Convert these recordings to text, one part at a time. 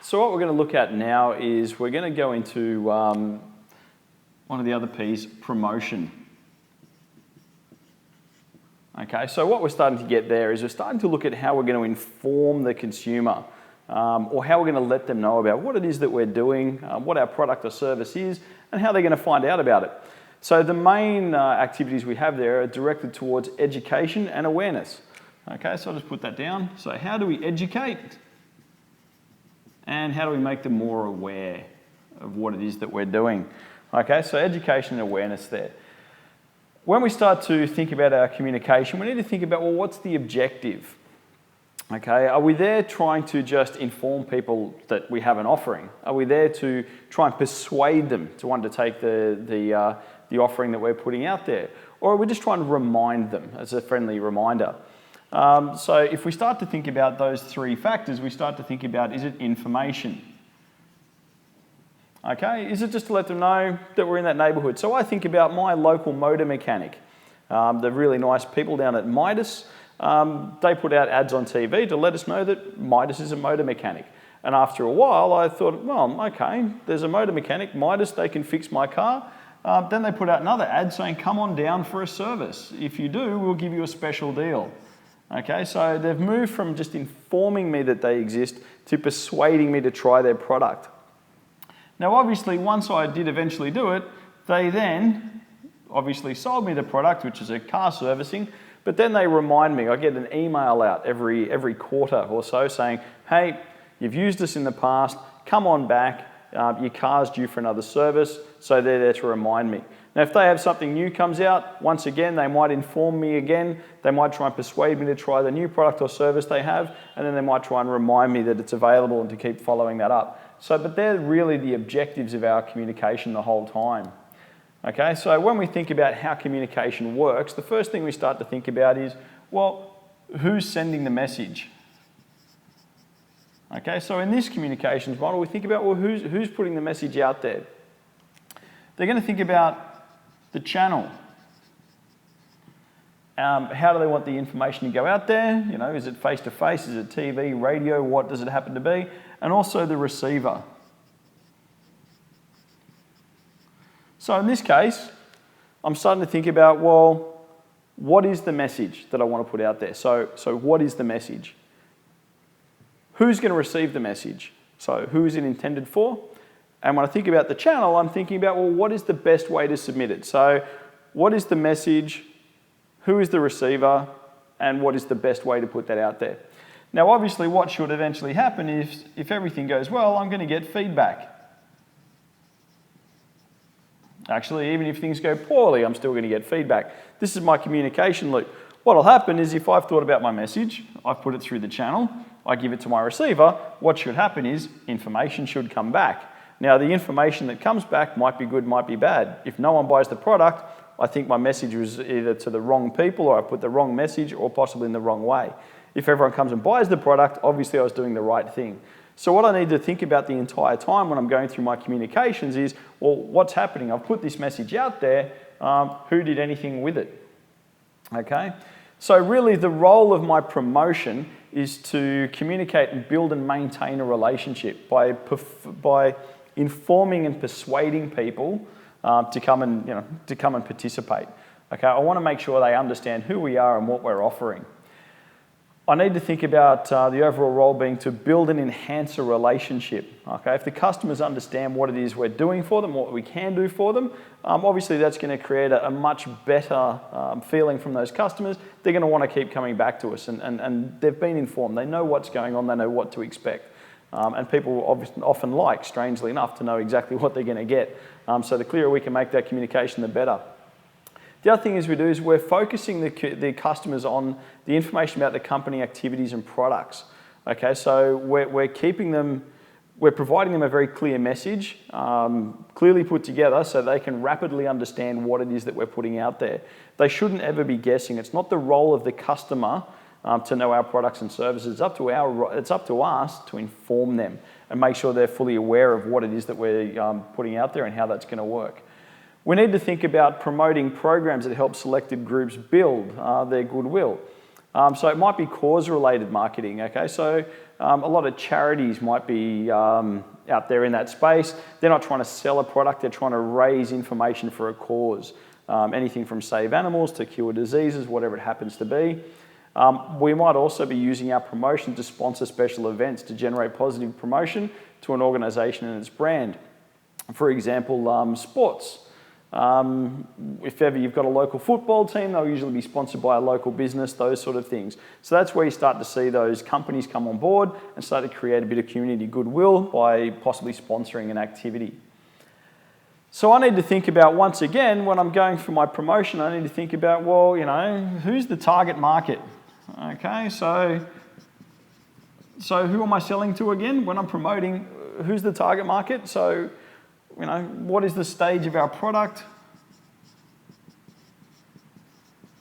So what we're going to look at now is we're going to go into one of the other P's, promotion. Okay, so what we're starting to get there is we're starting to look at how we're going to inform the consumer or how we're going to let them know about what it is that we're doing, what our product or service is, and how they're going to find out about it. So the main activities we have there are directed towards education and awareness. Okay, so I'll just put that down. So how do we educate? And how do we make them more aware of what it is that we're doing? Okay, so education and awareness there. When we start to think about our communication, we need to think about, well, what's the objective? Okay, are we there trying to just inform people that we have an offering? Are we there to try and persuade them to undertake the offering that we're putting out there? Or are we just trying to remind them as a friendly reminder? So if we start to think about those three factors, we start to think about, is it information? Okay, is it just to let them know that we're in that neighbourhood? So I think about my local motor mechanic, the really nice people down at Midas. They put out ads on TV to let us know that Midas is a motor mechanic. And after a while, I thought, well, okay, there's a motor mechanic, Midas, they can fix my car. Then they put out another ad saying, come on down for a service. If you do, we'll give you a special deal. Okay, so they've moved from just informing me that they exist to persuading me to try their product. Now, obviously, once I did eventually do it, they then obviously sold me the product, which is a car servicing, but then they remind me. I get an email out every quarter or so saying, hey, you've used us in the past, come on back, your car's due for another service, so they're there to remind me. Now, if they have something new comes out, once again, they might inform me again, they might try and persuade me to try the new product or service they have, and then they might try and remind me that it's available and to keep following that up. So, but they're really the objectives of our communication the whole time. Okay, so when we think about how communication works, the first thing we start to think about is, well, who's sending the message? Okay, so in this communications model, we think about, well, who's putting the message out there? They're going to think about the channel. How do they want the information to go out there? You know, is it face-to-face? Is it TV, radio? What does it happen to be? And also the receiver. So in this case, I'm starting to think about, well, what is the message that I want to put out there? So what is the message? Who's going to receive the message? So who is it intended for? And when I think about the channel, I'm thinking about, well, what is the best way to submit it? So what is the message? Who is the receiver? And what is the best way to put that out there? Now, obviously, what should eventually happen is, if everything goes well, I'm going to get feedback. Actually, even if things go poorly, I'm still going to get feedback. This is my communication loop. What will happen is, if I've thought about my message, I've put it through the channel, I give it to my receiver, what should happen is information should come back. Now, the information that comes back might be good, might be bad. If no one buys the product, I think my message was either to the wrong people, or I put the wrong message, or possibly in the wrong way. If everyone comes and buys the product, obviously I was doing the right thing. So what I need to think about the entire time when I'm going through my communications is, well, what's happening? I've put this message out there. Who did anything with it? Okay? So really the role of my promotion is to communicate and build and maintain a relationship by informing and persuading people to come and participate. Okay? I want to make sure they understand who we are and what we're offering. I need to think about the overall role being to build and enhance a relationship. Okay, if the customers understand what it is we're doing for them, what we can do for them, obviously that's going to create a much better feeling from those customers. They're going to want to keep coming back to us, and they've been informed. They know what's going on. They know what to expect. And people often like, strangely enough, to know exactly what they're going to get. So the clearer we can make that communication, the better. The other thing is we're focusing the customers on the information about the company activities and products. Okay, so we're providing them a very clear message, clearly put together so they can rapidly understand what it is that we're putting out there. They shouldn't ever be guessing. It's not the role of the customer to know our products and services. It's up to us to inform them and make sure they're fully aware of what it is that we're putting out there and how that's going to work. We need to think about promoting programs that help selected groups build their goodwill. So it might be cause-related marketing, okay? So a lot of charities might be out there in that space. They're not trying to sell a product, they're trying to raise information for a cause. Anything from save animals to cure diseases, whatever it happens to be. We might also be using our promotion to sponsor special events to generate positive promotion to an organisation and its brand. For example, sports. If ever you've got a local football team, they'll usually be sponsored by a local business, those sort of things. So that's where you start to see those companies come on board and start to create a bit of community goodwill by possibly sponsoring an activity. So I need to think about, once again, when I'm going for my promotion, I need to think about, well, you know, who's the target market? Okay, so who am I selling to again? When I'm promoting, who's the target market? So, you know, what is the stage of our product?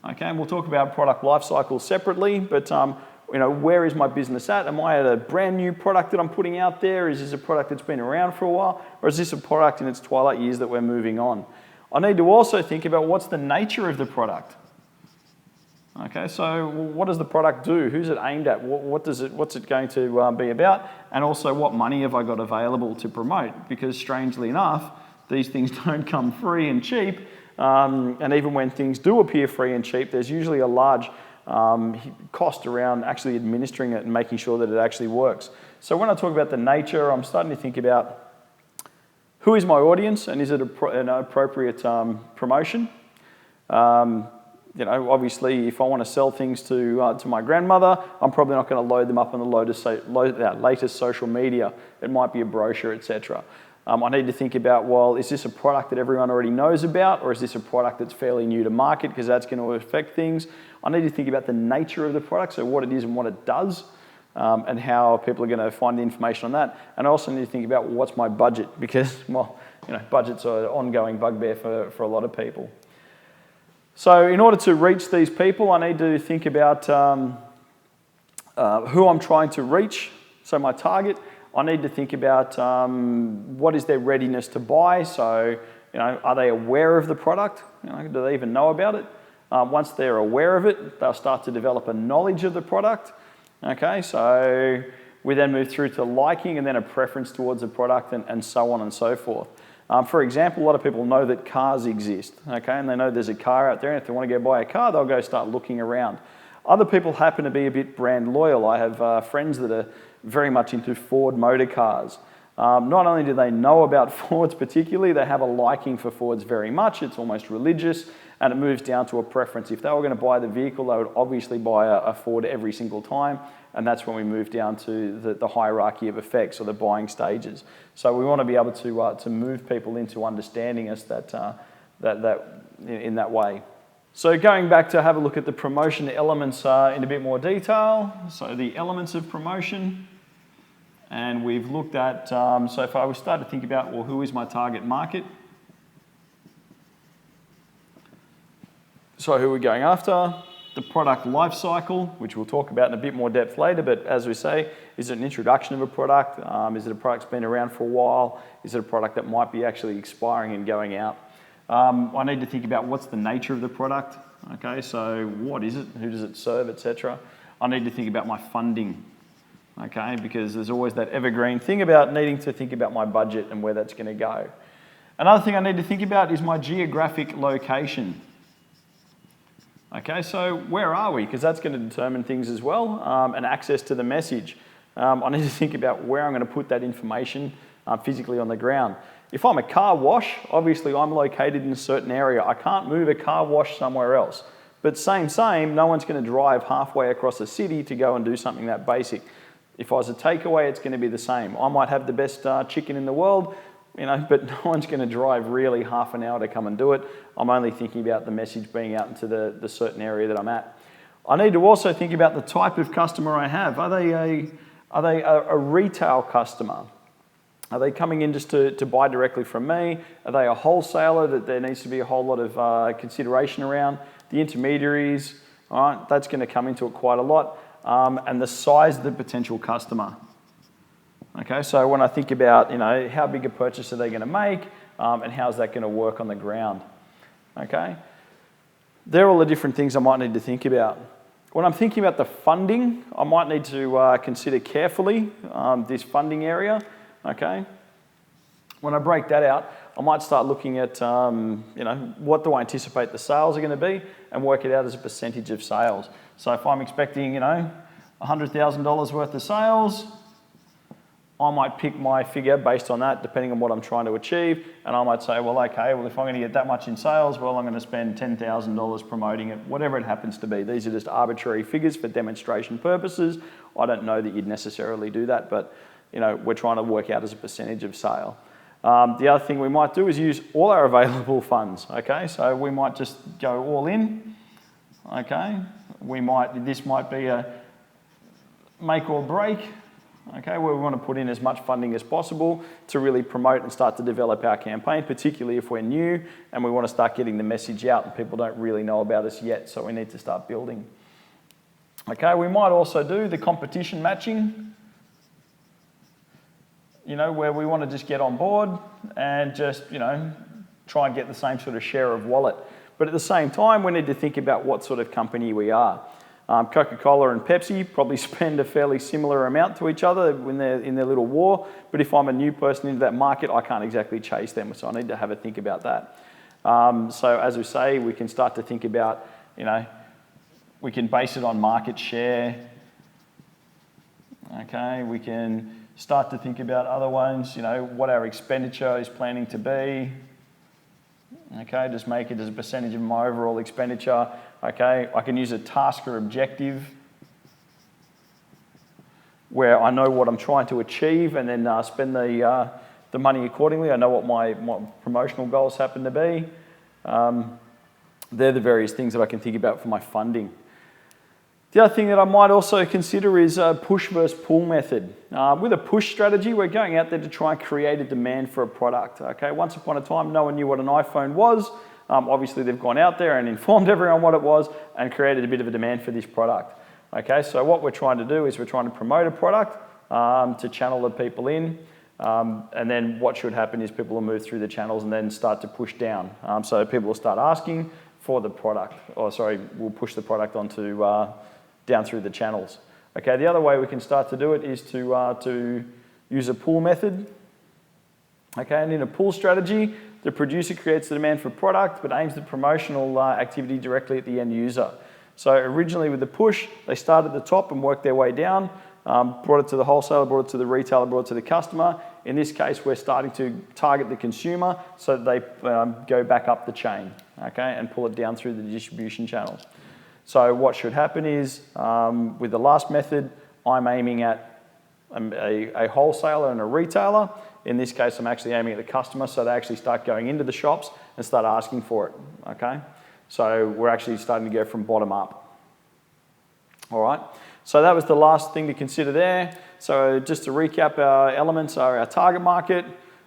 Okay, and we'll talk about product life cycle separately, but you know, where is my business at? Am I at a brand new product that I'm putting out there? Is this a product that's been around for a while? Or is this a product in its twilight years that we're moving on? I need to also think about what's the nature of the product. Okay, so what does the product do? Who's it aimed at? What's it going to be about? And also, what money have I got available to promote? Because strangely enough, these things don't come free and cheap. And even when things do appear free and cheap, there's usually a large cost around actually administering it and making sure that it actually works. So when I talk about the nature, I'm starting to think about who is my audience and is it an appropriate promotion? You know, obviously, if I want to sell things to my grandmother, I'm probably not going to load them up on the latest social media. It might be a brochure, etc. I need to think about, well, is this a product that everyone already knows about, or is this a product that's fairly new to market, because that's going to affect things. I need to think about the nature of the product, so what it is and what it does, and how people are going to find the information on that. And I also need to think about what's my budget, because, well, you know, budgets are an ongoing bugbear for a lot of people. So in order to reach these people, I need to think about who I'm trying to reach, so my target. I need to think about what is their readiness to buy. So, you know, are they aware of the product? You know, do they even know about it? Once they're aware of it, they'll start to develop a knowledge of the product. Okay, so we then move through to liking and then a preference towards the product and so on and so forth. For example, a lot of people know that cars exist, okay, and they know there's a car out there, and if they want to go buy a car, they'll go start looking around. Other people happen to be a bit brand loyal. I have friends that are very much into Ford motor cars. Not only do they know about Fords particularly, they have a liking for Fords very much. It's almost religious, and it moves down to a preference. If they were going to buy the vehicle, they would obviously buy a Ford every single time, and that's when we move down to the hierarchy of effects or the buying stages. So we want to be able to move people into understanding us in that way. So going back to have a look at the promotion elements in a bit more detail. So the elements of promotion, and we've looked at, so if I was start to think about, well, who is my target market? So who are we going after? The product life cycle, which we'll talk about in a bit more depth later, but as we say, is it an introduction of a product? Is it a product that's been around for a while? Is it a product that might be actually expiring and going out? I need to think about what's the nature of the product. Okay, so what is it? Who does it serve, etc. I need to think about my funding. Okay, because there's always that evergreen thing about needing to think about my budget and where that's going to go. Another thing I need to think about is my geographic location. Okay, so where are we? Because that's going to determine things as well, and access to the message. I need to think about where I'm going to put that information physically on the ground. If I'm a car wash, obviously I'm located in a certain area. I can't move a car wash somewhere else. But same, no one's going to drive halfway across a city to go and do something that basic. If I was a takeaway, it's going to be the same. I might have the best chicken in the world, you know, but no one's going to drive really half an hour to come and do it. I'm only thinking about the message being out into the certain area that I'm at. I need to also think about the type of customer I have. Are they a retail customer? Are they coming in just to buy directly from me? Are they a wholesaler that there needs to be a whole lot of consideration around? The intermediaries, all right, that's going to come into it quite a lot. And the size of the potential customer. Okay, so when I think about, you know, how big a purchase are they going to make, and how's that going to work on the ground? Okay, they're all the different things I might need to think about. When I'm thinking about the funding, I might need to consider carefully this funding area, okay? When I break that out, I might start looking at, what do I anticipate the sales are going to be and work it out as a percentage of sales. So if I'm expecting, $100,000 worth of sales, I might pick my figure based on that, depending on what I'm trying to achieve. And I might say, well, okay, well, if I'm going to get that much in sales, well, I'm going to spend $10,000 promoting it, whatever it happens to be. These are just arbitrary figures for demonstration purposes. I don't know that you'd necessarily do that, but, we're trying to work out as a percentage of sale. The other thing we might do is use all our available funds, okay? So we might just go all in, okay? This might be a make or break, okay, where we want to put in as much funding as possible to really promote and start to develop our campaign, particularly if we're new and we want to start getting the message out and people don't really know about us yet, so we need to start building. Okay, we might also do the competition matching, where we want to just get on board and just, try and get the same sort of share of wallet. But at the same time, we need to think about what sort of company we are. Coca-Cola and Pepsi probably spend a fairly similar amount to each other when they're in their little war, but if I'm a new person into that market, I can't exactly chase them, so I need to have a think about that. So as we say, we can start to think about, we can base it on market share. Okay, we can start to think about other ones, what our expenditure is planning to be. Okay, just make it as a percentage of my overall expenditure. Okay, I can use a task or objective where I know what I'm trying to achieve and then spend the money accordingly. I know what my promotional goals happen to be. They're the various things that I can think about for my funding. The other thing that I might also consider is a push versus pull method. With a push strategy, we're going out there to try and create a demand for a product. Okay, once upon a time, no one knew what an iPhone was. Obviously, they've gone out there and informed everyone what it was and created a bit of a demand for this product. Okay, so what we're trying to do is we're trying to promote a product to channel the people in. And then what should happen is people will move through the channels and then start to push down. So people will start asking for the product, we'll push the product onto down through the channels. Okay, the other way we can start to do it is to use a pull method. Okay, and in a pull strategy, the producer creates the demand for product but aims the promotional activity directly at the end user. So originally with the push, they started at the top and worked their way down, brought it to the wholesaler, brought it to the retailer, brought it to the customer. In this case, we're starting to target the consumer so that they go back up the chain, okay, and pull it down through the distribution channels. So what should happen is, with the last method, I'm aiming at a wholesaler and a retailer. In this case, I'm actually aiming at the customer, so they actually start going into the shops and start asking for it, okay? So we're actually starting to go from bottom up. All right, so that was the last thing to consider there. So just to recap, our elements are our target market,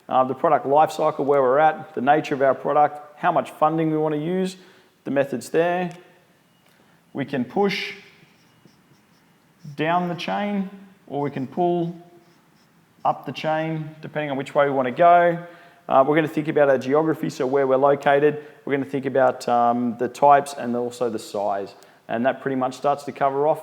the product life cycle, where we're at, the nature of our product, how much funding we want to use, the methods there. We can push down the chain or we can pull up the chain, depending on which way we want to go. We're going to think about our geography, so where we're located. We're going to think about the types and also the size. And that pretty much starts to cover off